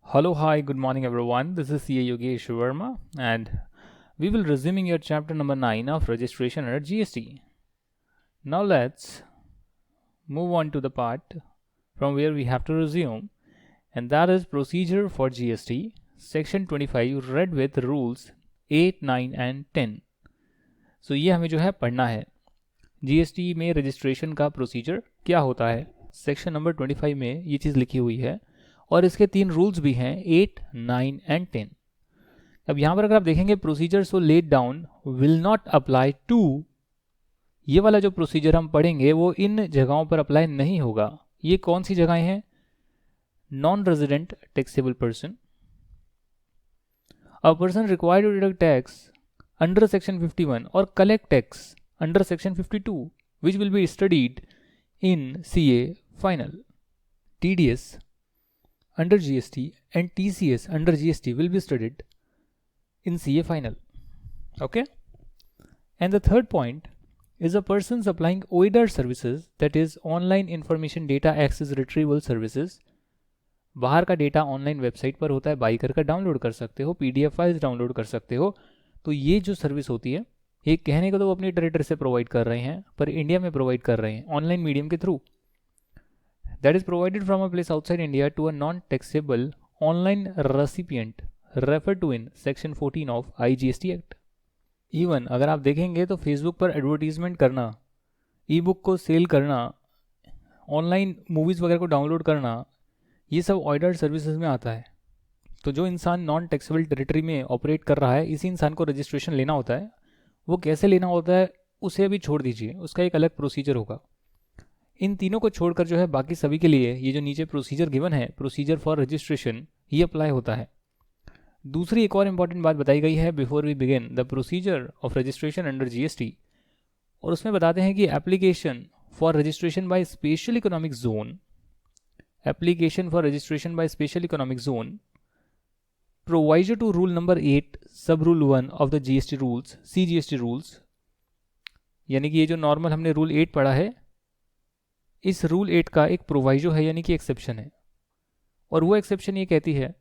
Hello, hi, good morning everyone. This is CA Yogesh Verma and we will resuming your chapter number 9 of registration under GST. Now let's move on to the part from where we have to resume, and that is procedure for GST, section 25 read with rules 8, 9 and 10. So ये हमें जो है पढ़ना है GST में registration का procedure क्या होता है। सेक्शन नंबर 25 में ये चीज़ लिखी हुई है और इसके 3 रूल्स भी हैं 8, 9 एंड 10। अब यहाँ पर अगर आप देखेंगे procedure so let down will not apply to, ये वाला जो प्रोसीजर हम पढ़ेंगे वो इन जगहों पर अप्लाई नहीं होगा। ये कौन सी जगहें हैं? Non resident taxable person, a person required to deduct tax under section 51 और collect tax under section 52 which will be studied in CA final. TDS under GST and TCS under GST will be studied in CA final. Okay? And the third point is a person supplying OIDAR services, that is online information data access retrieval services. बाहर का data online website पर होता है, by कर download कर सकते हो, PDF files download कर सकते हो। तो ये जो सर्विस होती है, ये कहने को तो वो अपनी टेरिटरी से प्रोवाइड कर रहे हैं, पर इंडिया में प्रोवाइड कर रहे हैं ऑनलाइन मीडियम के through. That is provided from a place outside India to a non taxable online recipient refer to in section 14 of IGST act. Even अगर आप देखेंगे तो फेसबुक पर एडवर्टीजमेंट करना, ई बुक को सेल करना, ऑनलाइन मूवीज़ वगैरह को डाउनलोड करना, ये सब ऑर्डर सर्विसेज में आता है। तो जो इंसान नॉन टैक्सेबल टेरिटरी में ऑपरेट कर रहा है, इसी इंसान को रजिस्ट्रेशन लेना होता है। वो कैसे लेना होता है उसे अभी छोड़ दीजिए, उसका एक अलग प्रोसीजर होगा। इन तीनों को छोड़कर जो है बाकी सभी के लिए ये जो नीचे प्रोसीजर गिवन है, प्रोसीजर फॉर रजिस्ट्रेशन, ये अप्लाई होता है। दूसरी एक और इंपॉर्टेंट बात बताई गई है before we begin the procedure of registration under GST, और उसमें बताते हैं कि application for registration by special economic zone, application for registration by special economic zone proviso to rule number 8 sub rule 1 of the GST rules, CGST rules, यानी कि ये जो normal हमने रूल 8 पढ़ा है, इस रूल 8 का एक प्रोवाइजो है, यानी कि एक्सेप्शन है। और वो एक्सेप्शन ये कहती है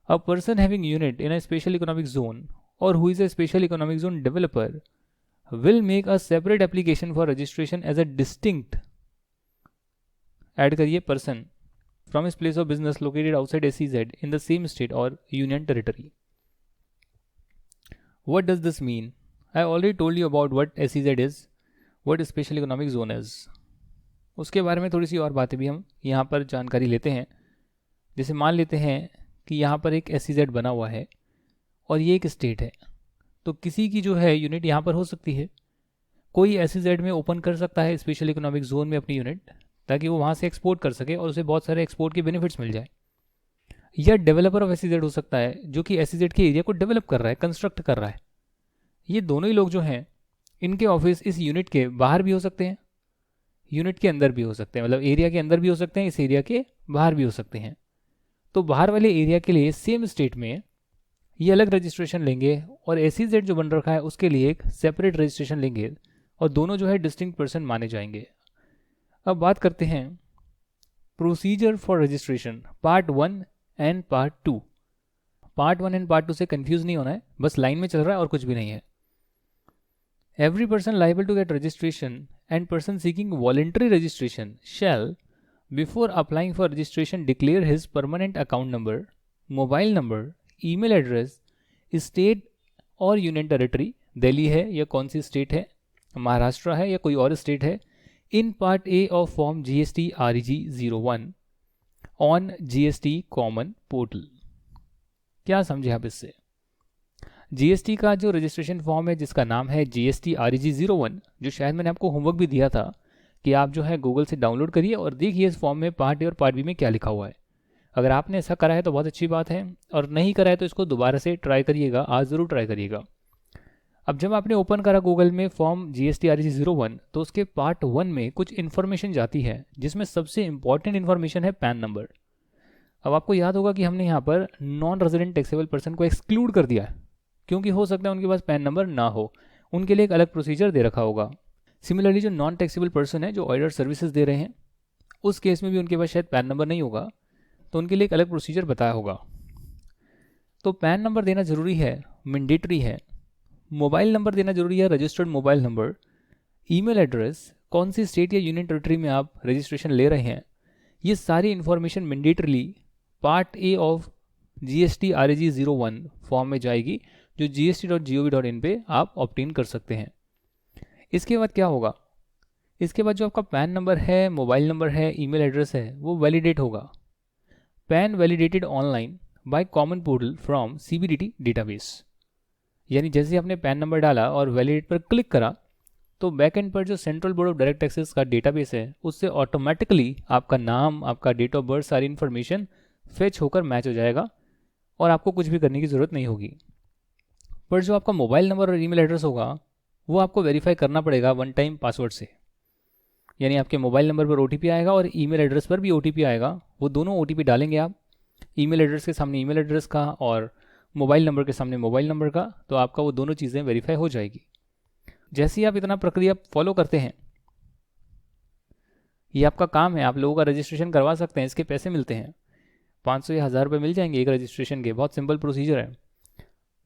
a person having unit in a special economic zone और who is a special economic zone developer will make a separate application for registration as a distinct, add करिए person, from his place of business located outside SEZ in the same state or union territory. What does this mean? I already told you about what SEZ is, what special economic zone is. उसके बारे में थोड़ी सी और बातें भी हम यहाँ पर जानकारी लेते हैं। जैसे मान लेते हैं कि यहाँ पर एक SEZ बना हुआ है और ये एक स्टेट है, तो किसी की जो है यूनिट यहाँ पर हो सकती है। कोई SEZ में ओपन कर सकता है स्पेशल इकोनॉमिक जोन में अपनी यूनिट, ताकि वो वहाँ से एक्सपोर्ट कर सके और उसे बहुत सारे एक्सपोर्ट के बेनिफिट्स मिल जाए। या डेवलपर ऑफ SEZ हो सकता है जो कि SEZ के एरिया को डेवलप कर रहा है, कंस्ट्रक्ट कर रहा है। ये दोनों ही लोग जो हैं, इनके ऑफिस इस यूनिट के बाहर भी हो सकते हैं, यूनिट के अंदर भी हो सकते हैं, मतलब एरिया के अंदर भी हो सकते हैं, इस एरिया के बाहर भी हो सकते हैं। तो बाहर वाले एरिया के लिए सेम स्टेट में ये अलग रजिस्ट्रेशन लेंगे और SEZ जो बन रखा है उसके लिए एक सेपरेट रजिस्ट्रेशन लेंगे और दोनों जो है डिस्टिंक्ट पर्सन माने जाएंगे। अब बात करते हैं procedure for registration part 1 and part 2। Part 1 and part 2 से कंफ्यूज नहीं होना है, बस लाइन में चल रहा है और कुछ भी नहीं है। Every person liable to get registration and person seeking voluntary registration shall before applying for registration declare his permanent account number, mobile number, email address, state और यूनियन टेरिटरी, दिल्ली है या कौन सी स्टेट है, महाराष्ट्र है या कोई और स्टेट है, in part A of form GST REG 01 on GST common portal। क्या समझे आप इससे? GST का जो रजिस्ट्रेशन फॉर्म है जिसका नाम है GST REG 01, जो शायद मैंने आपको होमवर्क भी दिया था कि आप जो है गूगल से डाउनलोड करिए और देखिए इस फॉर्म में पार्ट ए और पार्ट बी में क्या लिखा हुआ है। अगर आपने ऐसा करा है तो बहुत अच्छी बात है, और नहीं करा है तो इसको दोबारा से ट्राई करिएगा, आज ज़रूर ट्राई करिएगा। अब जब आपने ओपन करा गूगल में फॉर्म GST REG 01, तो उसके पार्ट 1 में कुछ इन्फॉर्मेशन जाती है जिसमें सबसे इंपॉर्टेंट इन्फॉर्मेशन है पैन नंबर। अब आपको याद होगा कि हमने यहाँ पर नॉन रेजिडेंट टैक्सेबल पर्सन को एक्सक्लूड कर दिया है, क्योंकि हो सकता है उनके पास पैन नंबर ना हो, उनके लिए एक अलग प्रोसीजर दे रखा होगा। सिमिलरली जो नॉन टैक्सेबल पर्सन है जो ऑर्डर सर्विसेज दे रहे हैं, उस केस में भी उनके पास शायद पैन नंबर नहीं होगा, तो उनके लिए एक अलग प्रोसीजर बताया होगा। तो पैन नंबर देना ज़रूरी है, मैंडेटरी है। मोबाइल नंबर देना जरूरी है, registered mobile number. Email address, कौन सी स्टेट या यूनियन टेरिटरी में आप रजिस्ट्रेशन ले रहे हैं, ये सारी information mandatorily part A of GST RAG 01 form में जाएगी, जो gst.gov.in पे आप ऑब्टेन कर सकते हैं। इसके बाद क्या होगा, इसके बाद जो आपका पैन नंबर है, मोबाइल नंबर है, ईमेल एड्रेस है, वो वैलिडेट होगा। Pan validated online by common portal from CBDT database. यानी जैसे आपने पैन नंबर डाला और वैलिडेट पर क्लिक करा, तो बैकएंड पर जो central board of direct taxes का डेटाबेस है, उससे ऑटोमेटिकली आपका नाम, आपका डेट ऑफ बर्थ, सारी इन्फॉर्मेशन फेच होकर मैच हो जाएगा और आपको कुछ भी करने की ज़रूरत नहीं होगी। पर जो आपका मोबाइल नंबर और ईमेल एड्रेस होगा, वो आपको वेरीफाई करना पड़ेगा वन टाइम पासवर्ड से। यानी आपके मोबाइल नंबर पर OTP आएगा और ईमेल एड्रेस पर भी OTP आएगा। वो दोनों OTP डालेंगे आप, ईमेल एड्रेस के सामने ईमेल एड्रेस का और मोबाइल नंबर के सामने मोबाइल नंबर का, तो आपका वो दोनों चीज़ें वेरीफाई हो जाएगी। जैसे ही आप इतना प्रक्रिया फॉलो करते हैं, ये आपका काम है, आप लोगों का रजिस्ट्रेशन करवा सकते हैं। इसके पैसे मिलते हैं, 500 या 1000 रुपये मिल जाएंगे एक रजिस्ट्रेशन के। बहुत सिंपल प्रोसीजर है।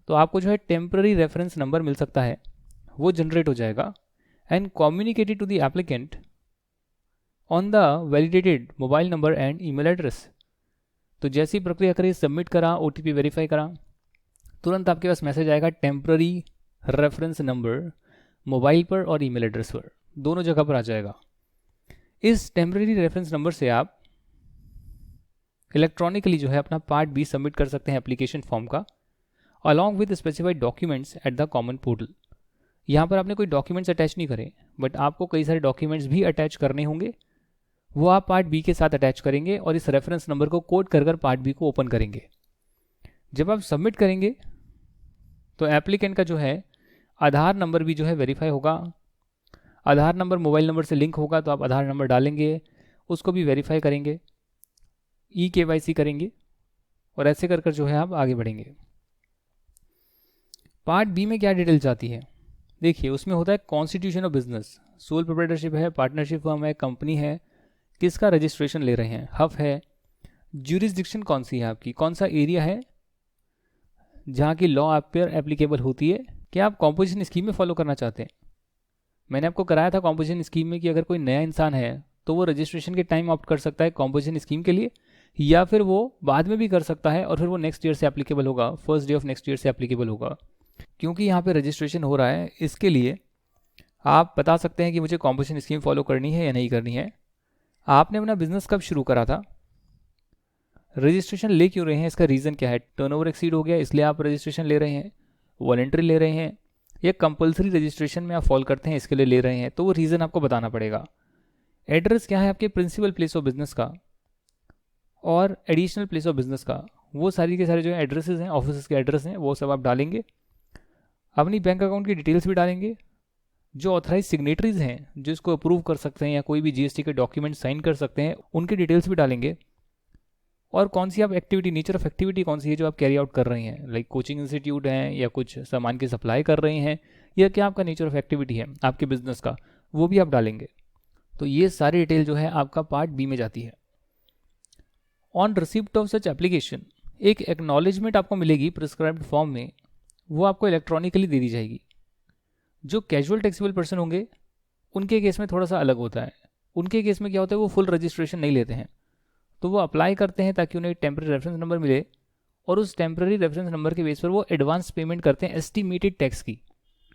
तो आपको जो है टेम्पररी रेफरेंस नंबर मिल सकता है, वो जनरेट हो जाएगा and communicated to the applicant on the validated mobile number and email address. तो जैसी प्रक्रिया करी, सबमिट करा, OTP वेरीफाई करा, तुरंत आपके पास मैसेज आएगा टेम्पररी रेफरेंस नंबर मोबाइल पर और ईमेल एड्रेस पर, दोनों जगह पर आ जाएगा। इस टेम्पररी रेफरेंस नंबर से आप इलेक्ट्रॉनिकली जो है अपना पार्ट B सबमिट कर सकते हैं एप्लीकेशन फॉर्म का, along with specified documents at the common portal. यहाँ पर आपने कोई डॉक्यूमेंट्स अटैच नहीं करे, बट आपको कई सारे डॉक्यूमेंट्स भी अटैच करने होंगे। वो आप पार्ट B के साथ अटैच करेंगे और इस रेफरेंस नंबर को कोड कर पार्ट B को ओपन करेंगे। जब आप सबमिट करेंगे तो एप्लीकेंट का जो है आधार नंबर भी जो है वेरीफाई होगा। आधार नंबर मोबाइल नंबर से लिंक होगा, तो आप आधार नंबर डालेंगे, उसको भी वेरीफाई करेंगे, KYC करेंगे और ऐसे कर जो है आप आगे बढ़ेंगे। पार्ट B में क्या डिटेल्स आती है, देखिए उसमें होता है constitution of business, sole proprietorship है, पार्टनरशिप फर्म है, कंपनी है, किसका रजिस्ट्रेशन ले रहे हैं, हफ है, ज्यूरिसडिक्शन कौन सी है आपकी, कौन सा एरिया है जहाँ की लॉ आप पर एप्लीकेबल होती है, क्या आप कॉम्पोजिशन स्कीम में फॉलो करना चाहते हैं। मैंने आपको कराया था कॉम्पोजिशन स्कीम में कि अगर कोई नया इंसान है तो वो रजिस्ट्रेशन के टाइम ऑप्ट कर सकता है कॉम्पोजिशन स्कीम के लिए, या फिर वो बाद में भी कर सकता है और फिर वो नेक्स्ट ईयर से एप्लीकेबल होगा, first day of next year से एप्लीकेबल होगा। क्योंकि यहाँ पे रजिस्ट्रेशन हो रहा है, इसके लिए आप बता सकते हैं कि मुझे कॉम्पोजिशन स्कीम फॉलो करनी है या नहीं करनी है। आपने अपना बिजनेस कब शुरू करा था, रजिस्ट्रेशन ले क्यों रहे हैं, इसका रीज़न क्या है, टर्नओवर एक्सीड हो गया इसलिए आप रजिस्ट्रेशन ले रहे हैं, वॉलंटरी ले रहे हैं, या कंपलसरी रजिस्ट्रेशन में आप फॉलो करते हैं इसके लिए ले रहे हैं, तो वो रीज़न आपको बताना पड़ेगा। एड्रेस क्या है आपके प्रिंसिपल प्लेस ऑफ बिजनेस का और एडिशनल प्लेस ऑफ बिजनेस का, वो सारी के सारे जो एड्रेसेस हैं, ऑफिस के एड्रेस हैं, वो सब आप डालेंगे। अपनी बैंक अकाउंट की डिटेल्स भी डालेंगे। जो ऑथराइज सिग्नेटरीज हैं, जो इसको अप्रूव कर सकते हैं या कोई भी GST के डॉक्यूमेंट साइन कर सकते हैं, उनकी डिटेल्स भी डालेंगे। और कौन सी आप एक्टिविटी, नेचर ऑफ एक्टिविटी कौन सी है जो आप कैरी आउट कर रहे हैं, लाइक कोचिंग इंस्टीट्यूट हैं या कुछ सामान की सप्लाई कर रहे हैं, या क्या आपका नेचर ऑफ एक्टिविटी है आपके बिजनेस का, वो भी आप डालेंगे। तो ये सारी डिटेल जो है आपका पार्ट B में जाती है। On receipt of such application एक एक्नॉलेजमेंट आपको मिलेगी प्रिस्क्राइब्ड फॉर्म में, वो आपको इलेक्ट्रॉनिकली दे दी जाएगी। जो कैजुअल टैक्सेबल पर्सन होंगे उनके केस में थोड़ा सा अलग होता है। उनके केस में क्या होता है, वो फुल रजिस्ट्रेशन नहीं लेते हैं, तो वो अप्लाई करते हैं ताकि उन्हें टेम्प्रेरी रेफरेंस नंबर मिले, और उस टेम्प्रेरी रेफरेंस नंबर के बेस पर वो एडवांस पेमेंट करते हैं एस्टिमेटेड टैक्स की,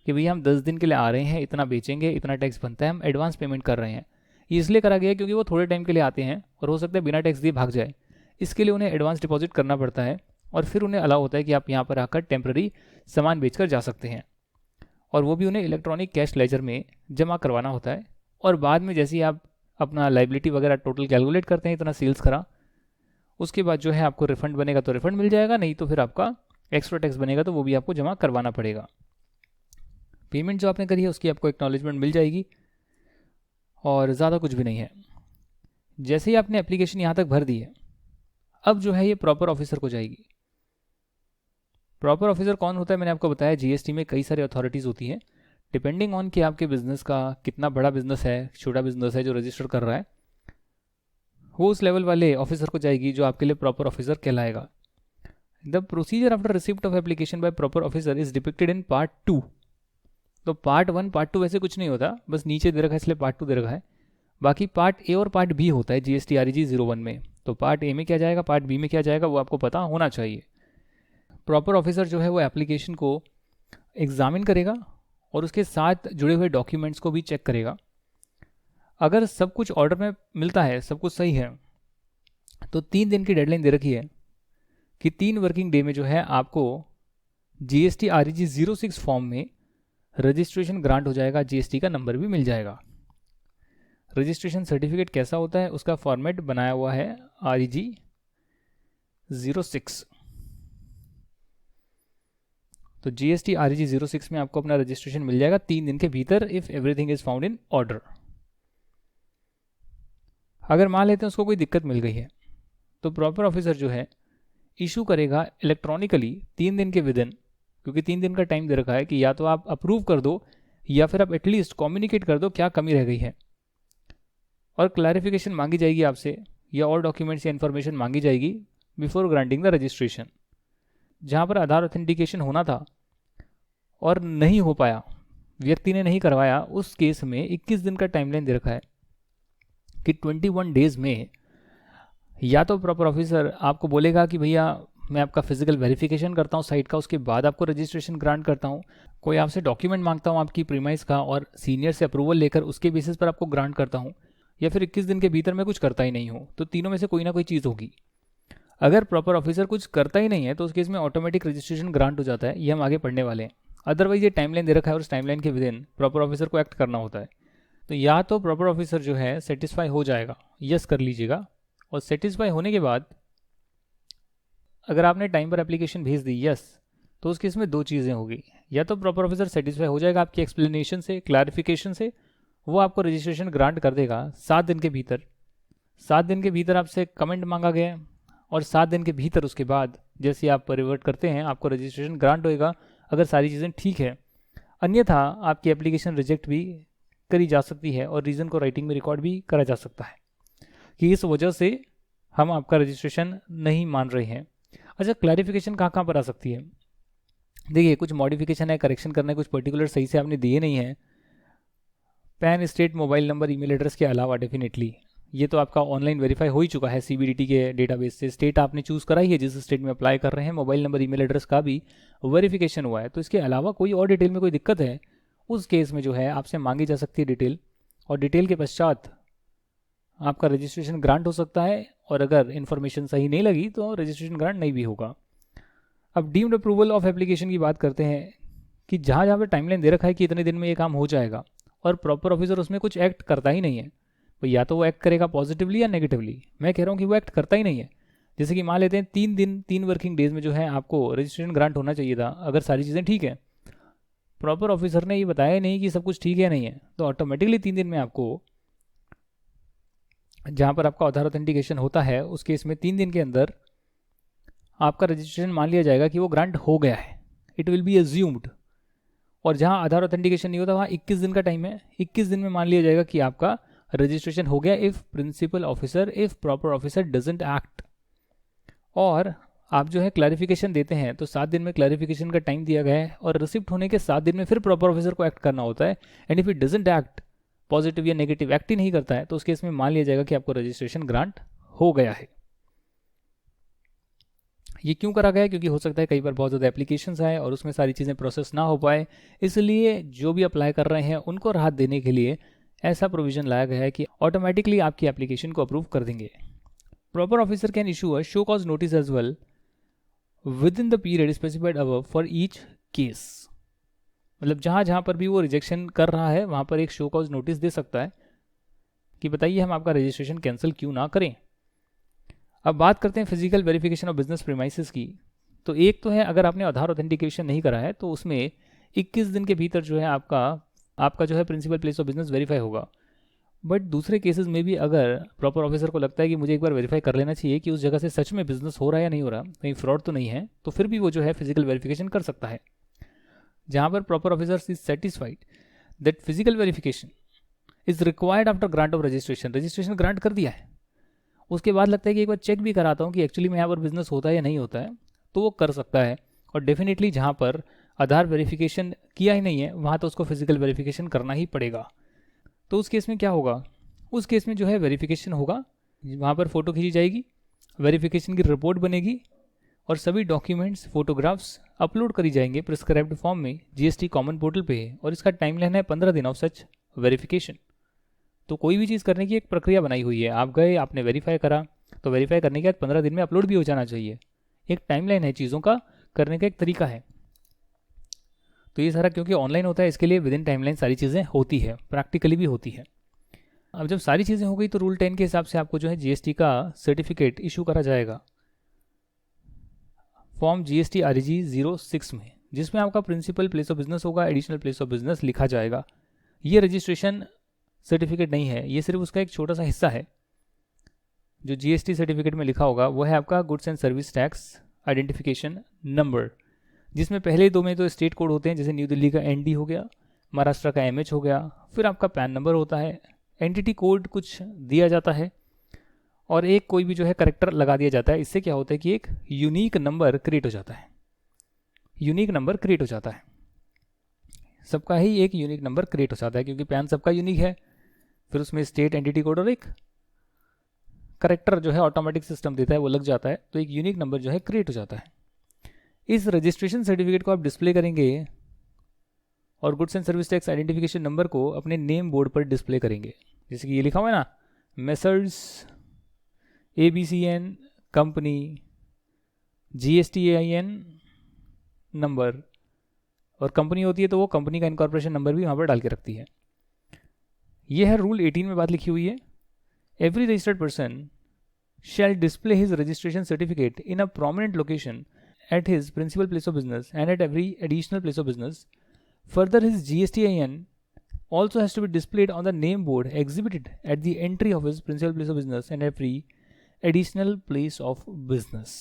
कि भैया हम 10 दिन के लिए आ रहे हैं, इतना बेचेंगे, इतना टैक्स बनता है, हम एडवांस पेमेंट कर रहे हैं। ये इसलिए करा गया क्योंकि वो थोड़े टाइम के लिए आते हैं और हो सकता है बिना टैक्स दिए भाग जाए, इसके लिए उन्हें एडवांस डिपॉजिट करना पड़ता है, और फिर उन्हें अलाउ होता है कि आप यहाँ पर आकर टेम्प्रेरी सामान बेचकर जा सकते हैं। और वो भी उन्हें इलेक्ट्रॉनिक कैश लेजर में जमा करवाना होता है, और बाद में जैसे ही आप अपना लाइबिलिटी वगैरह टोटल कैलकुलेट करते हैं, इतना सेल्स करा, उसके बाद जो है आपको रिफंड बनेगा तो रिफंड मिल जाएगा, नहीं तो फिर आपका एक्स्ट्रा टैक्स बनेगा तो वो भी आपको जमा करवाना पड़ेगा। पेमेंट जो आपने करी है उसकी आपको एक्नॉलेजमेंट मिल जाएगी, और ज़्यादा कुछ भी नहीं है। जैसे ही आपने एप्लीकेशन यहाँ तक भर दी है, अब जो है ये प्रॉपर ऑफिसर को जाएगी। प्रॉपर ऑफिसर कौन होता है, मैंने आपको बताया GST में कई सारी अथॉरिटीज़ होती हैं, डिपेंडिंग ऑन कि आपके बिजनेस का कितना बड़ा बिजनेस है, छोटा बिजनेस है जो रजिस्टर कर रहा है, वो उस लेवल वाले ऑफिसर को जाएगी जो आपके लिए प्रॉपर ऑफिसर कहलाएगा। The procedure after receipt of application by proper officer is depicted in part 2। तो पार्ट 1 पार्ट 2 वैसे कुछ नहीं होता, बस नीचे दे रखा है इसलिए पार्ट 2 दे रखा है। बाकी पार्ट ए और पार्ट बी होता है GST REG 01 में। तो पार्ट ए में क्या जाएगा, पार्ट बी में क्या जाएगा, वो आपको पता होना चाहिए। प्रॉपर ऑफिसर जो है वो एप्लीकेशन को एग्जामिन करेगा और उसके साथ जुड़े हुए डॉक्यूमेंट्स को भी चेक करेगा। अगर सब कुछ ऑर्डर में मिलता है, सब कुछ सही है, तो 3 दिन की डेडलाइन दे रखी है कि 3 वर्किंग डे में जो है आपको GST REG 06 फॉर्म में रजिस्ट्रेशन ग्रांट हो जाएगा, GST का नंबर भी मिल जाएगा। रजिस्ट्रेशन सर्टिफिकेट कैसा होता है, उसका फॉर्मेट बनाया हुआ है REG 06। तो GST REG 06 में आपको अपना रजिस्ट्रेशन मिल जाएगा 3 दिन के भीतर, if everything is found in order. अगर मान लेते हैं उसको कोई दिक्कत मिल गई है, तो प्रॉपर ऑफिसर जो है इशू करेगा इलेक्ट्रॉनिकली 3 दिन के विदिन, क्योंकि 3 दिन का टाइम दे रखा है कि या तो आप अप्रूव कर दो या फिर आप एटलीस्ट कम्युनिकेट कर दो क्या कमी रह गई है, और क्लैरिफिकेशन मांगी जाएगी आपसे या और डॉक्यूमेंट्स या इन्फॉर्मेशन मांगी जाएगी बिफोर ग्रांटिंग द रजिस्ट्रेशन। जहाँ पर आधार ऑथेंटिकेशन होना था और नहीं हो पाया, व्यक्ति ने नहीं करवाया, उस केस में 21 दिन का टाइमलाइन दे रखा है कि 21 डेज में या तो प्रॉपर ऑफिसर आपको बोलेगा कि भैया मैं आपका फिजिकल वेरिफिकेशन करता हूँ साइट का, उसके बाद आपको रजिस्ट्रेशन ग्रांट करता हूँ, कोई आपसे डॉक्यूमेंट मांगता हूँ आपकी प्रीमाइस का और सीनियर से अप्रूवल लेकर उसके बेसिस पर आपको ग्रांट करता हूँ, या फिर 21 दिन के भीतर मैं कुछ करता ही नहीं हूँ। तो तीनों में से कोई ना कोई चीज़ होगी। अगर प्रॉपर ऑफिसर कुछ करता ही नहीं है तो उस केस में ऑटोमेटिक रजिस्ट्रेशन ग्रांट हो जाता है, ये हम आगे पढ़ने वाले हैं। अदरवाइज ये टाइमलाइन दे रखा है और उस टाइमलाइन के विदिन प्रॉपर ऑफिसर को एक्ट करना होता है। तो या तो प्रॉपर ऑफिसर जो है सेटिस्फाई हो जाएगा, यस कर लीजिएगा, और सेटिस्फाई होने के बाद अगर आपने टाइम पर एप्लीकेशन भेज दी यस, तो उस केस में 2 चीज़ें होगी। या तो प्रॉपर ऑफिसर सेटिस्फाई हो जाएगा आपकी एक्सप्लेनेशन से, क्लैरिफिकेशन से, वो आपको रजिस्ट्रेशन ग्रांट कर देगा 7 दिन के भीतर। 7 दिन के भीतर आपसे कमेंट मांगा गया है और 7 दिन के भीतर उसके बाद जैसे आप रिवर्ट करते हैं आपको रजिस्ट्रेशन ग्रांट होएगा, अगर सारी चीज़ें ठीक है। अन्यथा आपकी एप्लीकेशन रिजेक्ट भी करी जा सकती है और रीज़न को राइटिंग में रिकॉर्ड भी करा जा सकता है कि इस वजह से हम आपका रजिस्ट्रेशन नहीं मान रहे हैं। अच्छा, क्लैरिफिकेशन कहाँ पर आ सकती है? देखिए, कुछ मॉडिफिकेशन है, करेक्शन करना है, कुछ पर्टिकुलर सही से आपने दिए नहीं है, pan, state, mobile number, email address के अलावा डेफिनेटली ये तो आपका ऑनलाइन वेरीफाई हो ही चुका है CBDT के डेटाबेस से। स्टेट आपने चूज़ करा ही है जिस स्टेट में अप्लाई कर रहे हैं, मोबाइल नंबर, ईमेल एड्रेस का भी वेरिफिकेशन हुआ है। तो इसके अलावा कोई और डिटेल में कोई दिक्कत है, उस केस में जो है आपसे मांगी जा सकती है डिटेल, और डिटेल के पश्चात आपका रजिस्ट्रेशन ग्रांट हो सकता है, और अगर इन्फॉर्मेशन सही नहीं लगी तो रजिस्ट्रेशन ग्रांट नहीं भी होगा। अब डीम्ड अप्रूवल ऑफ एप्लीकेशन की बात करते हैं कि जहाँ जहाँ पर टाइमलाइन दे रखा है कि इतने दिन में ये काम हो जाएगा और प्रॉपर ऑफिसर उसमें कुछ एक्ट करता ही नहीं है, तो या तो वो एक्ट करेगा पॉजिटिवली या नेगेटिवली। मैं कह रहा हूँ कि वो एक्ट करता ही नहीं है। जैसे कि मान लेते हैं 3 दिन 3 वर्किंग डेज में जो है आपको रजिस्ट्रेशन ग्रांट होना चाहिए था, अगर सारी चीज़ें ठीक है, प्रॉपर ऑफिसर ने ये बताया नहीं कि सब कुछ ठीक है नहीं है, तो ऑटोमेटिकली 3 दिन में आपको, जहाँ पर आपका आधार ऑथेंटिकेशन होता है उस केस में 3 दिन के अंदर आपका रजिस्ट्रेशन मान लिया जाएगा कि वो ग्रांट हो गया है, इट विल बी एज्यूम्ड। और जहाँ आधार ऑथेंटिकेशन नहीं होता वहाँ 21 दिन का टाइम है, 21 दिन में मान लिया जाएगा कि आपका रजिस्ट्रेशन हो गया if principal officer, if proper officer doesn't act. और आप जो है क्लैरिफिकेशन देते हैं तो 7 दिन में क्लैरिफिकेशन का टाइम दिया गया है, और रिसिप्ट होने के 7 दिन में फिर प्रॉपर ऑफिसर को एक्ट करना होता है। And if it doesn't act, positive या नेगेटिव एक्ट ही नहीं करता है, तो उस केस में मान लिया जाएगा कि आपको रजिस्ट्रेशन ग्रांट हो गया है। ये क्यों करा गया है? क्योंकि हो सकता है कई बार बहुत ज़्यादा एप्लीकेशंस आए और उसमें सारी चीज़ें प्रोसेस ना हो पाए, इसलिए जो भी अप्लाई कर रहे हैं उनको राहत देने के लिए ऐसा प्रोविजन लाया गया है कि ऑटोमेटिकली आपकी एप्लीकेशन को अप्रूव कर देंगे। Proper officer can issue a show cause notice as well within the period specified above for each case. मतलब जहाँ जहाँ पर भी वो रिजेक्शन कर रहा है वहाँ पर एक शो कॉज नोटिस दे सकता है कि बताइए हम आपका रजिस्ट्रेशन कैंसिल क्यों ना करें। अब बात करते हैं physical verification of business premises की। तो एक तो है अगर आपने आधार ऑथेंटिकेशन नहीं करा है तो उसमें 21 दिन के भीतर जो है आपका जो है principal place of business verify होगा। बट दूसरे केसेस में भी अगर प्रॉपर ऑफिसर को लगता है कि मुझे एक बार वेरीफाई कर लेना चाहिए कि उस जगह से सच में बिजनेस हो रहा है या नहीं हो रहा, कहीं फ्रॉड तो नहीं है, तो फिर भी वो जो है फिजिकल वेरिफिकेशन कर सकता है। जहाँ पर proper officer is satisfied that physical verification is required after grant of registration, registration grant कर दिया है उसके बाद लगता है कि एक बार चेक भी कराता हूँ कि एक्चुअली में यहाँ पर बिजनेस होता है या नहीं होता है, तो वो कर सकता है। और डेफिनेटली जहाँ पर आधार वेरिफिकेशन किया ही नहीं है वहाँ तो उसको फिजिकल वेरिफिकेशन करना ही पड़ेगा। तो उस केस में क्या होगा, उस केस में जो है वेरिफिकेशन होगा, वहाँ पर फ़ोटो खींची जाएगी, वेरिफिकेशन की रिपोर्ट बनेगी और सभी डॉक्यूमेंट्स फोटोग्राफ्स अपलोड करी जाएंगे प्रिस्क्राइब्ड फॉर्म में जीएसटी कॉमन पोर्टल पे। और इसका टाइमलाइन है 15 दिन ऑफ सच वेरिफिकेशन। तो कोई भी चीज़ करने की एक प्रक्रिया बनाई हुई है, आप गए आपने वेरीफाई करा, तो वेरीफाई करने के बाद 15 दिन में अपलोड भी हो जाना चाहिए। एक टाइमलाइन है, चीज़ों का करने का एक तरीका है। तो ये सारा क्योंकि ऑनलाइन होता है इसके लिए विद इन टाइमलाइन सारी चीज़ें होती है, प्रैक्टिकली भी होती है। अब जब सारी चीज़ें हो गई तो रूल 10 के हिसाब से आपको जो है जीएसटी का सर्टिफिकेट इशू करा जाएगा फॉर्म जीएसटी आरजी 06 में, जिसमें आपका प्रिंसिपल प्लेस ऑफ बिजनेस होगा, एडिशनल प्लेस ऑफ बिजनेस लिखा जाएगा। ये रजिस्ट्रेशन सर्टिफिकेट नहीं है, ये सिर्फ उसका एक छोटा सा हिस्सा है। जो जीएसटी सर्टिफिकेट में लिखा होगा वो है आपका goods and service tax identification number, जिसमें पहले दो में तो स्टेट कोड होते हैं, जैसे न्यू दिल्ली का एनडी हो गया, महाराष्ट्र का एमएच हो गया, फिर आपका पैन नंबर होता है, एंटिटी कोड कुछ दिया जाता है और एक कोई भी जो है करेक्टर लगा दिया जाता है। इससे क्या होता है कि एक यूनिक नंबर क्रिएट हो जाता है, यूनिक नंबर क्रिएट हो जाता है, सबका ही एक यूनिक नंबर क्रिएट हो जाता है क्योंकि पैन सबका यूनिक है। फिर उसमें स्टेट एंटिटी कोड और एक करेक्टर जो है ऑटोमेटिक सिस्टम देता है वो लग जाता है, तो एक यूनिक नंबर जो है क्रिएट हो जाता है। इस रजिस्ट्रेशन सर्टिफिकेट को आप डिस्प्ले करेंगे और goods and service tax identification number को अपने नेम बोर्ड पर डिस्प्ले करेंगे। जैसे कि ये लिखा हुआ है ना, messrs ABCN company GSTAIN number, और कंपनी होती है तो वो कंपनी का इनकॉर्पोरेशन नंबर भी वहाँ पर डाल के रखती है। ये है रूल 18 में बात लिखी हुई है। Every registered person shall display his registration certificate in a prominent location at his principal place of business and at every additional place of business. Further, his GSTIN also has to be displayed on the name board exhibited at the entry of his principal place of business and every additional place of business.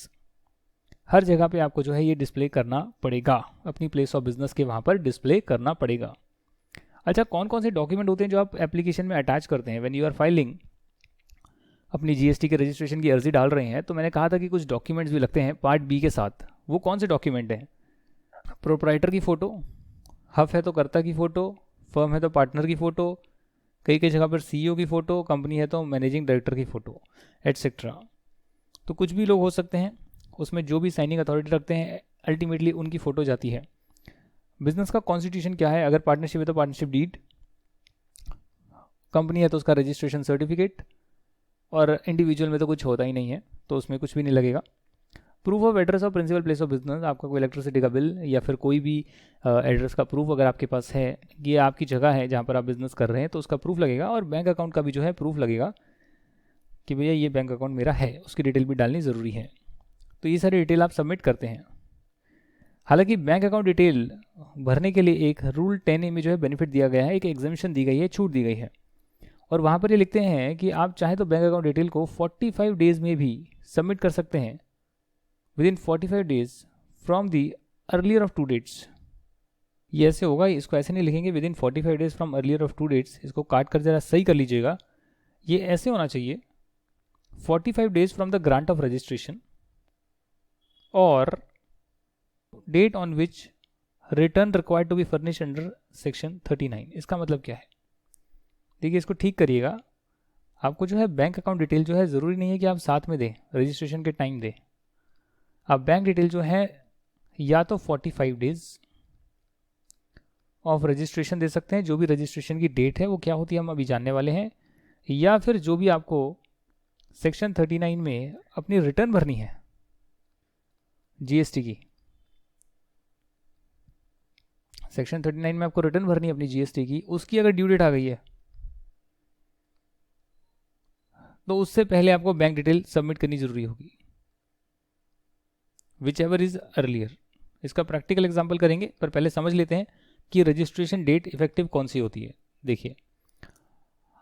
हर जगह पे आपको जो है ये display करना पड़ेगा, अपनी place of business के वहाँ पर डिस्प्ले करना पड़ेगा। अच्छा, कौन कौन से डॉक्यूमेंट होते हैं जो आप एप्लीकेशन में अटैच करते हैं व्हेन यू आर फाइलिंग, अपनी जीएसटी के रजिस्ट्रेशन की अर्जी डाल रहे हैं? तो मैंने कहा था कि कुछ डॉक्यूमेंट्स भी लगते हैं पार्ट बी के साथ। वो कौन से डॉक्यूमेंट हैं? प्रोप्राइटर की फ़ोटो, हफ है तो कर्ता की फ़ोटो, फर्म है तो पार्टनर की फ़ोटो, कई कई जगह पर सीईओ की फ़ोटो, कंपनी है तो मैनेजिंग डायरेक्टर की फ़ोटो एटसेट्रा। तो कुछ भी लोग हो सकते हैं, उसमें जो भी साइनिंग अथॉरिटी रखते हैं अल्टीमेटली उनकी फ़ोटो जाती है। बिजनेस का कॉन्स्टिट्यूशन क्या है? अगर पार्टनरशिप है तो पार्टनरशिप डीड, कंपनी है तो उसका रजिस्ट्रेशन सर्टिफिकेट, और इंडिविजुअल में तो कुछ होता ही नहीं है तो उसमें कुछ भी नहीं लगेगा। Proof of address of principal place of business, आपका कोई इलेक्ट्रिसिटी का बिल या फिर कोई भी एड्रेस का प्रूफ अगर आपके पास है, ये आपकी जगह है जहाँ पर आप बिजनेस कर रहे हैं तो उसका प्रूफ लगेगा। और बैंक अकाउंट का भी जो है प्रूफ लगेगा कि भैया ये बैंक अकाउंट मेरा है, उसकी डिटेल भी डालनी ज़रूरी है। तो ये सारी डिटेल आप सबमिट करते हैं। हालांकि बैंक अकाउंट डिटेल भरने के लिए एक रूल 10A में जो है बेनिफिट दिया गया है, एक एग्जामिशन दी गई है, छूट दी गई है। और वहाँ पर ये लिखते हैं कि आप चाहे तो बैंक अकाउंट डिटेल को 45 डेज़ में भी सबमिट कर सकते हैं, within 45 days from the earlier of 2 dates. ये ऐसे होगा, इसको ऐसे नहीं लिखेंगे within 45 days from earlier of 2 dates, इसको काट कर ज़रा सही कर लीजिएगा। ये ऐसे होना चाहिए 45 days from the grant of registration और date on which return required to be furnish under section 39। इसका मतलब क्या है? देखिए, इसको ठीक करिएगा। आपको जो है बैंक अकाउंट डिटेल जो है ज़रूरी नहीं है कि आप साथ में दें, रजिस्ट्रेशन के टाइम दें। आप बैंक डिटेल जो है या तो 45 डेज ऑफ रजिस्ट्रेशन दे सकते हैं, जो भी रजिस्ट्रेशन की डेट है वो क्या होती है हम अभी जानने वाले हैं, या फिर जो भी आपको सेक्शन 39 में अपनी रिटर्न भरनी है जीएसटी की, सेक्शन 39 में आपको रिटर्न भरनी है अपनी जीएसटी की, उसकी अगर ड्यू डेट आ गई है तो उससे पहले आपको बैंक डिटेल सबमिट करनी जरूरी होगी, विच एवर इज अर्लियर। इसका प्रैक्टिकल एग्जाम्पल करेंगे, पर पहले समझ लेते हैं कि रजिस्ट्रेशन डेट इफेक्टिव कौन सी होती है। देखिए,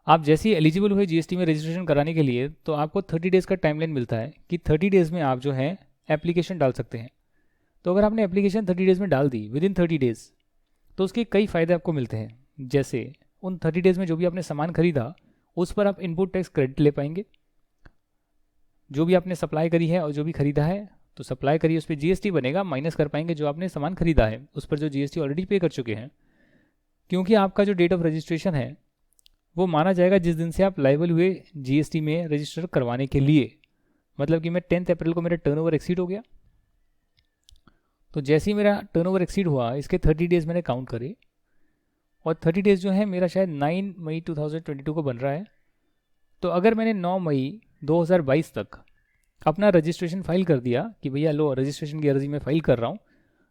आप जैसे ही एलिजिबल हुए जीएसटी में रजिस्ट्रेशन कराने के लिए तो आपको 30 डेज़ का टाइमलाइन मिलता है कि 30 डेज़ में आप जो है एप्लीकेशन डाल सकते हैं। तो अगर आपने एप्लीकेशन 30 डेज़ में डाल दी विद इन 30 डेज़, तो उसके कई फ़ायदे आपको मिलते हैं। जैसे उन 30 डेज़ में जो भी आपने सामान खरीदा उस पर आप इनपुट टैक्स क्रेडिट ले पाएंगे, जो भी आपने सप्लाई करी है और जो भी खरीदा है, तो सप्लाई करिए उस पर जीएसटी बनेगा, माइनस कर पाएंगे जो आपने सामान खरीदा है उस पर जो जीएसटी ऑलरेडी पे कर चुके हैं। क्योंकि आपका जो डेट ऑफ रजिस्ट्रेशन है वो माना जाएगा जिस दिन से आप लायबल हुए जीएसटी में रजिस्टर करवाने के लिए। मतलब कि मैं 10 अप्रैल को मेरा टर्नओवर एक्सीड हो गया, तो जैसे ही मेरा टर्नओवर एक्सीड हुआ इसके 30 डेज़ मैंने काउंट करे, और 30 डेज़ जो है मेरा शायद 9 मई 2022 को बन रहा है। तो अगर मैंने 9 मई 2022 तक अपना रजिस्ट्रेशन फाइल कर दिया कि भैया लो रजिस्ट्रेशन की अर्जी मैं फाइल कर रहा हूँ,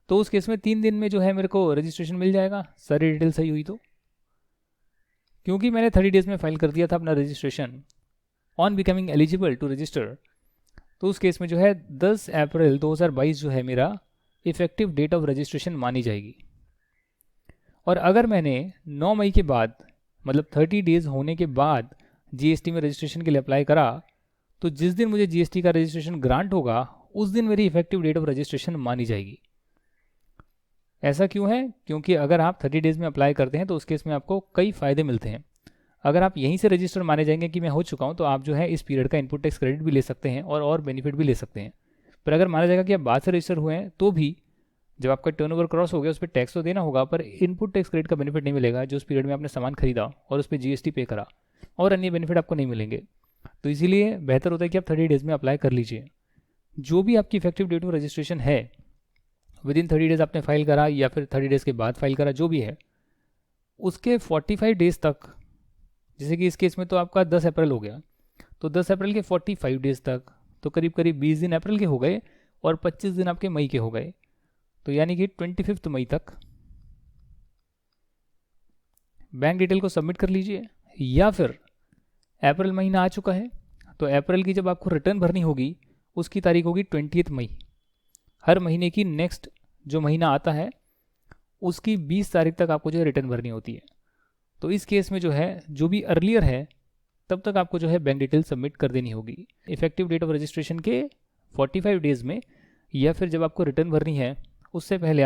तो उस केस में 3 दिन में जो है मेरे को रजिस्ट्रेशन मिल जाएगा, सारी डिटेल सही हुई तो। क्योंकि मैंने 30 डेज़ में फाइल कर दिया था अपना registration on becoming eligible to register, तो उस केस में जो है 10 अप्रैल 2022 जो है मेरा इफेक्टिव डेट ऑफ रजिस्ट्रेशन मानी जाएगी। और अगर मैंने 9 मई के बाद मतलब 30 डेज़ होने के बाद जीएसटी में रजिस्ट्रेशन के लिए अप्लाई करा, तो जिस दिन मुझे जीएसटी का रजिस्ट्रेशन ग्रांट होगा उस दिन मेरी इफेक्टिव डेट ऑफ रजिस्ट्रेशन मानी जाएगी। ऐसा क्यों है? क्योंकि अगर आप 30 डेज़ में अप्लाई करते हैं तो उस केस में आपको कई फ़ायदे मिलते हैं। अगर आप यहीं से रजिस्टर माने जाएंगे कि मैं हो चुका हूं, तो आप जो है इस पीरियड का इनपुट टैक्स क्रेडिट भी ले सकते हैं और बेनिफिट भी ले सकते हैं। पर अगर माना जाएगा कि आप बाद से रजिस्टर हुए हैं तो भी जब आपका टर्नओवर क्रॉस हो गया उस पर टैक्स तो देना होगा, पर इनपुट टैक्स क्रेडिट का बेनिफिट नहीं मिलेगा जो उस पीरियड में आपने सामान खरीदा और उस पर जीएसटी पे करा, और अन्य बेनिफिट आपको नहीं मिलेंगे। तो इसीलिए बेहतर होता है कि आप 30 डेज़ में अप्लाई कर लीजिए। जो भी आपकी इफेक्टिव डेट ऑफ रजिस्ट्रेशन है विद इन 30 डेज़ आपने फाइल करा या फिर 30 डेज़ के बाद फाइल करा, जो भी है उसके 45 डेज़ तक, जैसे कि इस केस में तो आपका 10 अप्रैल हो गया, तो 10 अप्रैल के 45 डेज़ तक तो करीब करीब 20 दिन अप्रैल के हो गए और 25 दिन आपके मई के हो गए, तो यानी कि 25 मई तक बैंक डिटेल को सबमिट कर लीजिए। या फिर अप्रैल महीना आ चुका है तो अप्रैल की जब आपको रिटर्न भरनी होगी उसकी तारीख होगी 20 मई। हर महीने की नेक्स्ट जो महीना आता है उसकी 20 तारीख तक आपको जो है रिटर्न भरनी होती है। तो इस केस में जो है जो भी अर्लियर है तब तक आपको जो है बैंक डिटेल सबमिट कर देनी होगी इफेक्टिव डेट ऑफ रजिस्ट्रेशन के 45 डेज़ में, या फिर जब आपको रिटर्न भरनी है उससे पहले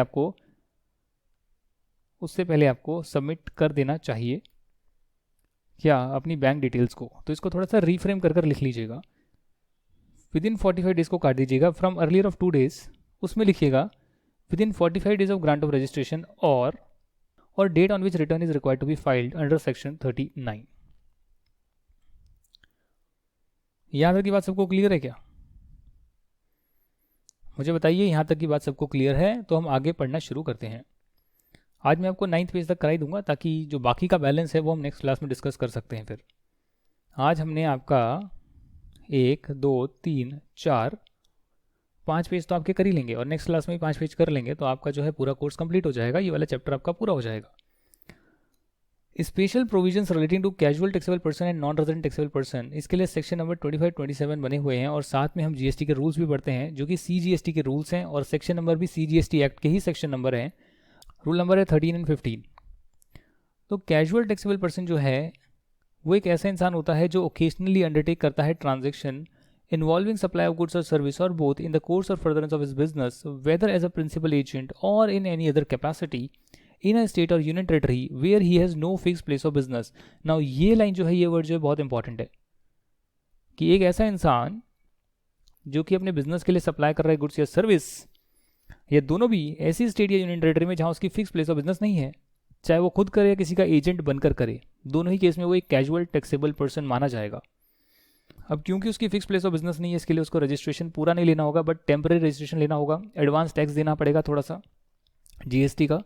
आपको सबमिट कर देना चाहिए क्या अपनी बैंक डिटेल्स को। तो इसको थोड़ा सा रीफ्रेम कर लिख लीजिएगा। विद इन 45 डेज़ को काट दीजिएगा, फ्रॉम अर्लियर ऑफ 2 डेज़ उसमें लिखिएगा within 45 days of grant of registration और date on which return is required to be filed under section 39। यहाँ तक की बात सबको क्लियर है क्या? मुझे बताइए यहाँ तक की बात सबको क्लियर है तो हम आगे पढ़ना शुरू करते हैं। आज मैं आपको 9th पेज तक कराई दूंगा ताकि जो बाकी का बैलेंस है वो हम नेक्स्ट क्लास में डिस्कस कर सकते हैं। फिर आज हमने आपका 1 2 3 4 5 पेज तो आपके कर ही लेंगे और नेक्स्ट क्लास में भी 5 पेज कर लेंगे, तो आपका जो है पूरा कोर्स कंप्लीट हो जाएगा, ये वाला चैप्टर आपका पूरा हो जाएगा। Special provisions relating to casual taxable person and non resident taxable person, इसके लिए सेक्शन नंबर 25-27 बने हुए हैं और साथ में हम जीएसटी के रूल्स भी पढ़ते हैं जो कि सीजीएसटी के रूल्स हैं और सेक्शन नंबर भी सीजीएसटी एक्ट के ही सेक्शन नंबर हैं। रूल नंबर है 13 एंड 15। तो कैजुअल टैक्सेबल पर्सन जो है वो एक ऐसा इंसान होता है जो ओकेजनली अंडरटेक करता है transaction involving supply of goods or service or both in the course or furtherance of his business, whether as a principal agent or in any other capacity in a state or union territory where he has no fixed place of business। Now ये line जो है, ये word जो है बहुत important है कि एक ऐसा इंसान जो कि अपने बिजनेस के लिए सप्लाई कर रहा है गुड्स या सर्विस, या दोनों भी ऐसी स्टेट या यूनियन टेरिटरी में जहाँ उसकी फिक्स प्लेस ऑफ बिजनेस नहीं है, चाहे वो खुद करे या किसी का एजेंट बनकर करे, दोनों ही केस में वो एक कैजुअल टैक्सेबल पर्सन माना जाएगा। अब क्योंकि उसकी फिक्स प्लेस ऑफ बिजनेस नहीं है, इसके लिए उसको रजिस्ट्रेशन पूरा नहीं लेना होगा बट टेम्पररी रजिस्ट्रेशन लेना होगा, एडवांस टैक्स देना पड़ेगा थोड़ा सा जीएसटी का,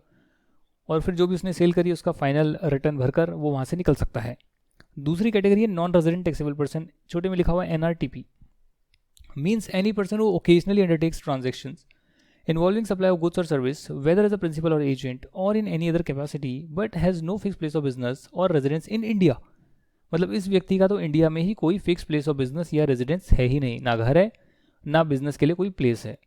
और फिर जो भी उसने सेल करी उसका फाइनल रिटर्न भरकर वो वहाँ से निकल सकता है। दूसरी कैटेगरी है नॉन रेजिडेंट टैक्सेबल पर्सन, छोटे में लिखा हुआ है NRTP, means any person who occasionally undertakes transactions involving supply of goods or service whether as a principal or agent or in any other capacity but has no fixed place of business or residence in India। मतलब इस व्यक्ति का तो India में ही कोई fix place of business या residence है ही नहीं, ना घर है ना बिजनेस के लिए कोई प्लेस है।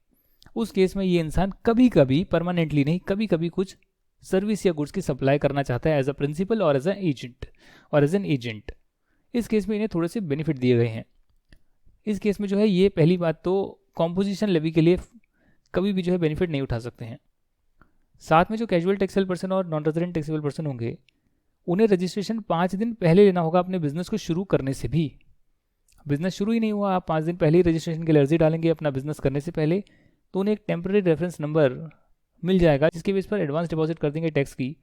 उस केस में ये इंसान कभी कभी, परमानेंटली नहीं, कभी कभी कुछ सर्विस या गुड्स की सप्लाई करना चाहता है एज अ प्रिंसिपल और एज एन एजेंट। इस केस में इन्हें थोड़े से बेनिफिट दिए गए हैं। इस केस में जो है ये पहली बात तो कॉम्पोजिशन लेवी के लिए कभी भी जो है बेनिफिट नहीं उठा सकते हैं। साथ में जो कैजुअल टैक्सेबल पर्सन और नॉन रेजिडेंट टैक्सेबल पर्सन होंगे उन्हें रजिस्ट्रेशन 5 दिन पहले लेना होगा अपने बिजनेस को शुरू करने से भी। बिजनेस शुरू ही नहीं हुआ, आप 5 दिन पहले ही रजिस्ट्रेशन के लिए अर्जी डालेंगे अपना बिजनेस करने से पहले, तो उन्हें एक टेम्प्रेरी रेफरेंस नंबर मिल जाएगा जिसके बेस पर एडवांस डिपॉजिट कर देंगे टैक्स की,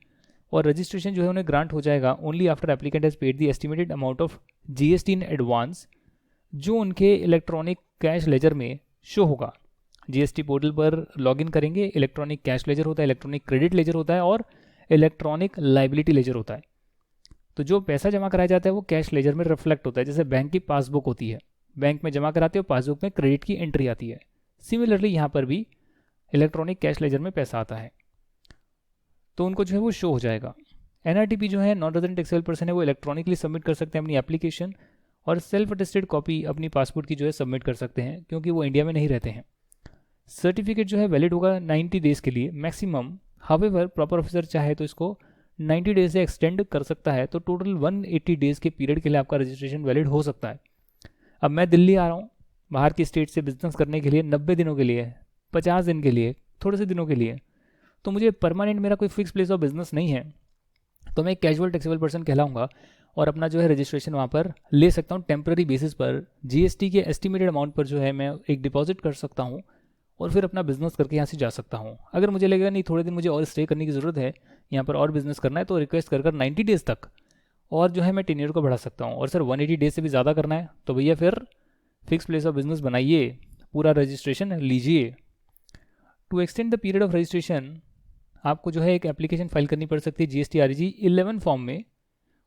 और रजिस्ट्रेशन जो है उन्हें ग्रांट हो जाएगा only after applicant has paid the estimated amount of GST in advance, जो उनके इलेक्ट्रॉनिक कैश लेजर में शो होगा। जीएसटी पोर्टल पर लॉगिन करेंगे, इलेक्ट्रॉनिक कैश लेजर होता है, इलेक्ट्रॉनिक क्रेडिट लेजर होता है और इलेक्ट्रॉनिक लाइबिलिटी लेजर होता है। तो जो पैसा जमा कराया जाता है वो कैश लेजर में रिफ्लेक्ट होता है, जैसे बैंक की पासबुक होती है, बैंक में जमा कराते हो, पासबुक में क्रेडिट की एंट्री आती है। सिमिलरली यहाँ पर भी इलेक्ट्रॉनिक कैश लेजर में पैसा आता है तो उनको जो है वो शो हो जाएगा। एनआरटीपी जो है नॉन रेजिडेंट टैक्सेबल पर्सन है वो इलेक्ट्रॉनिकली सबमिट कर सकते हैं अपनी एप्लीकेशन, और सेल्फ अटेस्टेड कॉपी अपनी पासपोर्ट की जो है सबमिट कर सकते हैं क्योंकि वो इंडिया में नहीं रहते हैं। सर्टिफिकेट जो है वैलिड होगा 90 डेज़ के लिए मैक्सिमम, हावेवर प्रॉपर ऑफिसर चाहे तो इसको 90 डेज से एक्सटेंड कर सकता है, तो टोटल 180 डेज़ के पीरियड के लिए आपका रजिस्ट्रेशन वैलिड हो सकता है। अब मैं दिल्ली आ रहा हूँ बाहर की स्टेट से बिजनेस करने के लिए 90 दिनों के लिए, 50 दिन के लिए, थोड़े से दिनों के लिए, तो मुझे परमानेंट मेरा कोई फिक्स प्लेस ऑफ बिजनेस नहीं है, तो मैं कैजुअल टैक्सेबल पर्सन कहलाऊंगा और अपना जो है रजिस्ट्रेशन वहाँ पर ले सकता हूँ टेम्प्रेरी बेसिस पर। जीएसटी के एस्टिमेटेड अमाउंट पर जो है मैं एक डिपॉजिट कर सकता हूँ और फिर अपना बिजनेस करके यहाँ से जा सकता हूँ। अगर मुझे लगेगा नहीं थोड़े दिन मुझे और स्टे करने की ज़रूरत है, यहाँ पर और बिजनेस करना है, तो रिक्वेस्ट कर 90 डेज़ तक और जो है मैं टेन्योर को बढ़ा सकता हूँ। और सर 180 डेज से भी ज़्यादा करना है तो भैया फिर फिक्स प्लेस ऑफ बिजनेस बनाइए, पूरा रजिस्ट्रेशन लीजिए। To extend the period of registration आपको जो है एक एप्लीकेशन फाइल करनी पड़ सकती है जीएसटी REG 11 फॉर्म में,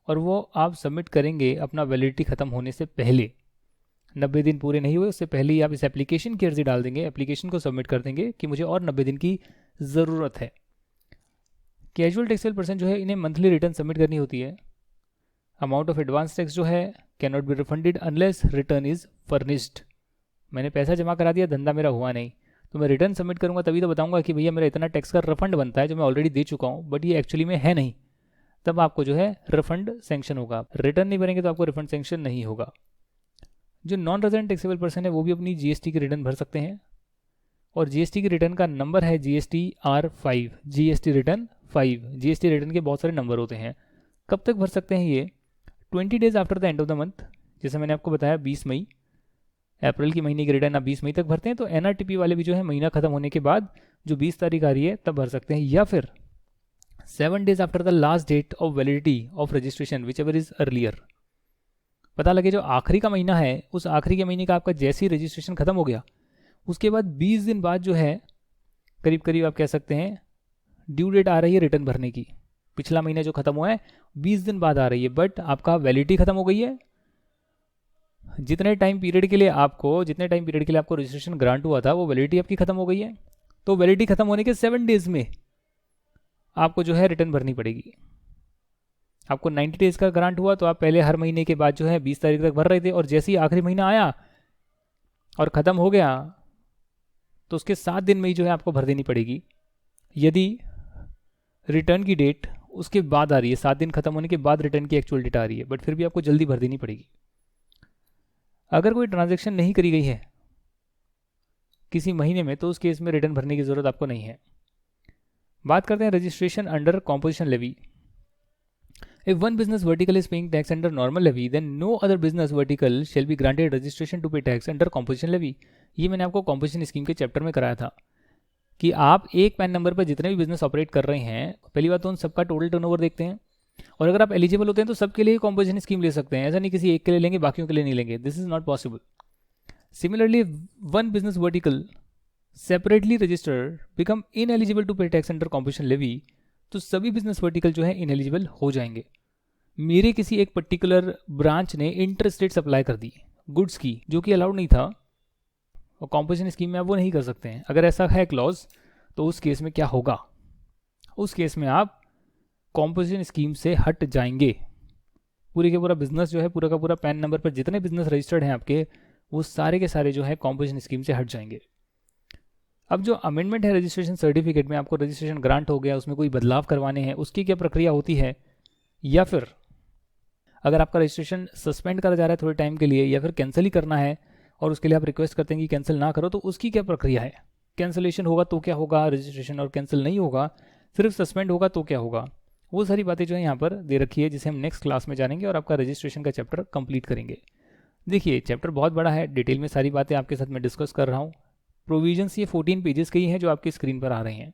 और वो आप सबमिट करेंगे अपना वैलिडिटी ख़त्म होने से पहले। 90 दिन पूरे नहीं हुए उससे पहले ही आप इस एप्लीकेशन की अर्जी डाल देंगे, एप्लीकेशन को सबमिट कर देंगे कि मुझे और 90 दिन की ज़रूरत है। कैजुअल टैक्सेबल पर्सन जो है इन्हें मंथली रिटर्न सबमिट करनी होती है। अमाउंट ऑफ एडवांस टैक्स जो है can not be refunded unless return is furnished. मैंने पैसा जमा करा दिया, धंधा मेरा हुआ नहीं, तो मैं रिटर्न सबमिट करूंगा तभी तो बताऊंगा कि भैया मेरा इतना टैक्स का रिफंड बनता है जो मैं ऑलरेडी दे चुका हूँ, बट ये एक्चुअली में है नहीं, तब आपको जो है रिफंड सैंक्शन होगा। रिटर्न नहीं भरेंगे तो आपको रिफंड सैंक्शन नहीं होगा। जो नॉन रेजिडेंट टैक्सेबल पर्सन है वो भी अपनी जीएसटी की रिटर्न भर सकते हैं, और जीएसटी की रिटर्न का नंबर है GSTR5, GST return 5। GST return के बहुत सारे नंबर होते हैं। कब तक भर सकते हैं ये? 20 days after the end of the month, जैसे मैंने आपको बताया 20 मई, अप्रैल की महीने की रिटर्न आप 20 मई तक भरते हैं, तो एनआरटीपी वाले भी जो है महीना खत्म होने के बाद जो 20 तारीख आ रही है तब भर सकते हैं, या फिर 7 days after the last date of validity of registration whichever is earlier. पता लगे जो आखिरी का महीना है उस आखिरी के महीने का आपका जैसे ही रजिस्ट्रेशन खत्म हो गया उसके बाद 20 दिन बाद जो है करीब करीब आप कह सकते हैं ड्यू डेट आ रही है रिटर्न भरने की। पिछला महीना जो खत्म हुआ है 20 दिन बाद आ रही है, बट आपका वैलिडिटी खत्म हो गई है। जितने टाइम पीरियड के लिए आपको रजिस्ट्रेशन ग्रांट हुआ था वो वैलिडिटी आपकी खत्म हो गई है, तो वैलिडिटी खत्म होने के 7 डेज में आपको जो है रिटर्न भरनी पड़ेगी। आपको 90 डेज का ग्रांट हुआ तो आप पहले हर महीने के बाद जो है 20 तारीख तक भर रहे थे, और जैसे ही आखिरी महीना आया और ख़त्म हो गया तो उसके 7 दिन में ही जो है आपको भर देनी पड़ेगी। यदि रिटर्न की डेट उसके बाद आ रही है, 7 दिन खत्म होने के बाद रिटर्न की एक्चुअल डेट आ रही है, बट फिर भी आपको जल्दी भर देनी पड़ेगी। अगर कोई ट्रांजैक्शन नहीं करी गई है किसी महीने में तो उस केस में रिटर्न भरने की ज़रूरत आपको नहीं है। बात करते हैं registration under composition levy. If one business vertical is paying tax under normal levy, then no other business vertical shall be granted registration to pay tax under composition levy. ये मैंने आपको कॉम्पोजिशन स्कीम के chapter में कराया था कि आप एक पैन नंबर पर जितने भी बिजनेस ऑपरेट कर रहे हैं, पहली बात तो उन सबका टोटल टर्नओवर देखते हैं, और अगर आप एलिजिबल होते हैं तो सबके लिए कॉम्पोजिशन स्कीम ले सकते हैं। ऐसा नहीं किसी एक के लिए लेंगे बाकियों के लिए नहीं लेंगे, this is not possible. Similarly one business vertical separately registered become ineligible to pay tax under composition levy, तो सभी बिजनेस वर्टिकल जो है इनएलिजिबल हो जाएंगे। मेरे किसी एक पर्टिकुलर ब्रांच ने इंटर स्टेट सप्लाई कर दी गुड्स की जो कि अलाउड नहीं था, और कॉम्पोजिशन स्कीम में आप वो नहीं कर सकते हैं। अगर ऐसा है क्लॉज तो उस केस में क्या होगा? उस केस में आप कॉम्पोजिशन स्कीम से हट जाएंगे। पूरे के पूरा बिजनेस जो है, पूरा का पूरा पैन नंबर पर जितने बिजनेस रजिस्टर्ड हैं आपके, वो सारे के सारे जो है कॉम्पोजिशन स्कीम से हट जाएंगे। अब जो अमेंडमेंट है रजिस्ट्रेशन सर्टिफिकेट में, आपको रजिस्ट्रेशन ग्रांट हो गया, उसमें कोई बदलाव करवाने हैं, उसकी क्या प्रक्रिया होती है, या फिर अगर आपका रजिस्ट्रेशन सस्पेंड करा जा रहा है थोड़े टाइम के लिए, या फिर कैंसिल ही करना है और उसके लिए आप रिक्वेस्ट करते हैं कि कैंसिल ना करो, तो उसकी क्या प्रक्रिया है? कैंसिलेशन होगा तो क्या होगा रजिस्ट्रेशन, और कैंसिल नहीं होगा सिर्फ सस्पेंड होगा तो क्या होगा? वो सारी बातें जो है यहाँ पर दे रखी है, जिसे हम नेक्स्ट क्लास में जानेंगे और आपका रजिस्ट्रेशन का चैप्टर कंप्लीट करेंगे। देखिए चैप्टर बहुत बड़ा है, डिटेल में सारी बातें आपके साथ मैं डिस्कस कर रहा हूँ। प्रोविजंस ये 14 पेजेस के ही हैं जो आपकी स्क्रीन पर आ रहे हैं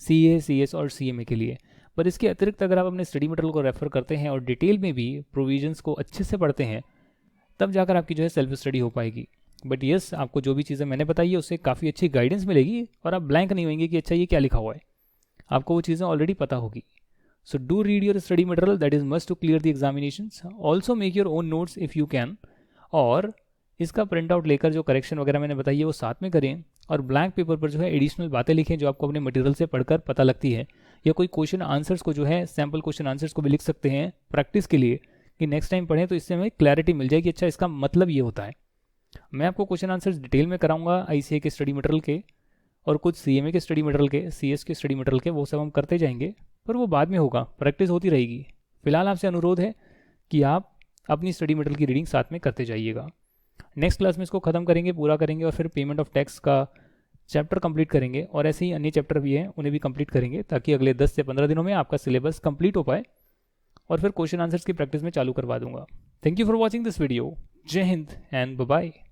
CA, CS और CMA के लिए। पर इसके अतिरिक्त अगर आप अपने स्टडी मटेरियल को रेफर करते हैं और डिटेल में भी प्रोविजंस को अच्छे से पढ़ते हैं, तब जाकर आपकी जो है सेल्फ स्टडी हो पाएगी। बट यस, आपको जो भी चीज़ें मैंने बताई है उससे काफ़ी अच्छी गाइडेंस मिलेगी और आप ब्लैंक नहीं होंगे कि अच्छा ये क्या लिखा हुआ है, आपको वो चीज़ें ऑलरेडी पता होगी। So do read your study material, that is must to clear the examinations. Also make your own notes if you can, और इसका प्रिंट आउट लेकर जो करेक्शन वगैरह मैंने बताई है वो साथ में करें, और ब्लैंक पेपर पर जो है एडिशनल बातें लिखें जो आपको अपने मटेरियल से पढ़कर पता लगती है, या कोई क्वेश्चन आंसर्स को जो है सैम्पल क्वेश्चन आंसर्स को भी लिख सकते हैं प्रैक्टिस के लिए कि नेक्स्ट टाइम पढ़ें तो इससे हमें क्लैरिटी मिल जाएगी, अच्छा इसका मतलब ये होता है। मैं आपको क्वेश्चन आंसर्स डिटेल में कराऊंगा ICA के स्टडी मटेरियल के और कुछ CMA के स्टडी मटेरियल के, CS के स्टडी मटेरियल के, वो सब हम करते जाएंगे, पर वो बाद में होगा, प्रैक्टिस होती रहेगी। फिलहाल आपसे अनुरोध है कि आप अपनी स्टडी मटेरियल की रीडिंग साथ में करते जाइएगा। नेक्स्ट क्लास में इसको खत्म करेंगे, पूरा करेंगे, और फिर पेमेंट ऑफ टैक्स का चैप्टर कंप्लीट करेंगे, और ऐसे ही अन्य चैप्टर भी हैं उन्हें भी कंप्लीट करेंगे, ताकि अगले 10 से 15 दिनों में आपका सिलेबस कंप्लीट हो पाए, और फिर क्वेश्चन आंसर्स की प्रैक्टिस में चालू करवा दूंगा। Thank you for watching this video. जय हिंद एंड बाय बाय।